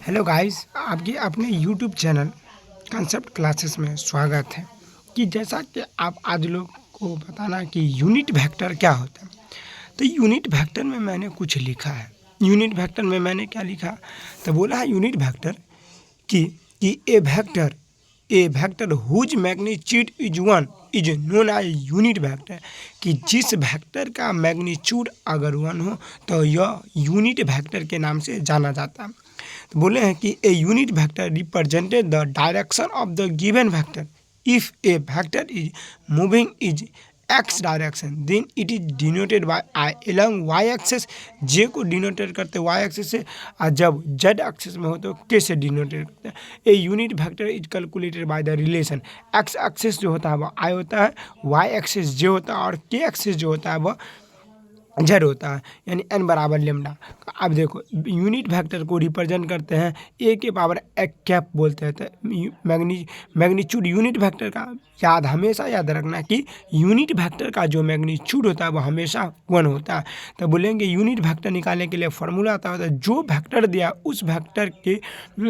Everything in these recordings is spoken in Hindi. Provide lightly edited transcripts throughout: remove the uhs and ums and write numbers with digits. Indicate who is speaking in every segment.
Speaker 1: हेलो गाइस, आपके अपने यूट्यूब चैनल कंसेप्ट क्लासेस में स्वागत है। कि जैसा कि आप आज लोग को बताना कि यूनिट वेक्टर क्या होता है। तो यूनिट वेक्टर में मैंने कुछ लिखा है। यूनिट वेक्टर में मैंने क्या लिखा, तो बोला है यूनिट वेक्टर कि a vector whose magnitude is one is known as unit vector. कि जिस वेक्टर का मैग्नीट्यूड अगर वन हो तो यह यूनिट वेक्टर के नाम से जाना जाता है। तो बोले हैं कि a unit vector represented the direction of the given vector. If a vector is moving is X direction then it is denoted by I along Y axes. J को डिनोटेड करते वाई एक्सेस से, और जब जेड एक्सेस में हो तो के से डिनोटेड करते हैं। A unit vector is calculated by the relation. X axes जो होता है वह आई होता है, वाई एक्सेस जे होता है, और के एक्सेस जो होता है वह जेड होता है, यानी एन बराबर लेमडा। अब देखो यूनिट वेक्टर को रिप्रेजेंट करते हैं ए के पावर एक कैप बोलते हैं। तो मैग्नीट्यूड यूनिट वेक्टर का हमेशा याद रखना कि यूनिट वेक्टर का जो मैग्नीट्यूड होता है वो हमेशा वन होता है। तो बोलेंगे यूनिट वेक्टर निकालने के लिए फॉर्मूला आता है, जो वेक्टर दिया उस वेक्टर के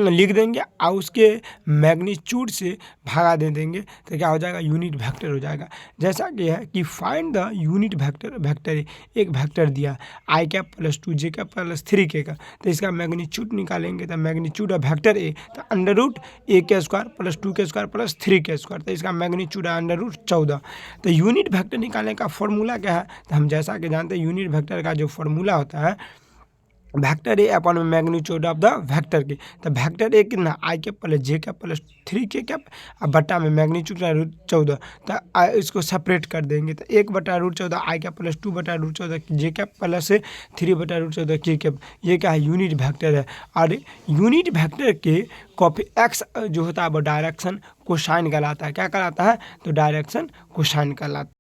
Speaker 1: लिख देंगे और उसके मैग्नीट्यूड से भागा दे देंगे तो क्या हो जाएगा, यूनिट वेक्टर हो जाएगा। जैसा कि है कि फाइंड द यूनिट वेक्टर एक वेक्टर दिया आई कैप प्लस 2 जे कैप प्लस 3 के का, तो इसका मैग्नीट्यूड निकालेंगे तो मैग्नीट्यूड ऑफ वेक्टर ए तो अंडर रूट ए के स्क्वायर प्लस 2 के स्क्वायर प्लस 3 के स्क्वायर, तो इसका मैग्नीट्यूड है अंडर रूट 14। तो यूनिट वेक्टर निकालने का फॉर्मूला क्या है, तो हम जैसा कि जानते हैं यूनिट वेक्टर का जो फॉर्मूला होता है vector A upon magnitude of the vector के। तो वेक्टर ए कितना आई कैप प्लस जे कैप प्लस 3 के कैप अब बट्टा में मैग्नीट्यूड का रूट 14। तो इसको सेपरेट कर देंगे तो 1/√14 आई कैप प्लस 2/√14 जे कैप प्लस 3/√14 के कैप। ये क्या है, यूनिट वेक्टर है। और यूनिट वेक्टर के कॉपी एक्स जो होता है वो डायरेक्शन कोसाइन कहलाता है। क्या कहलाता है, तो डायरेक्शन कोसाइन कहलाता है।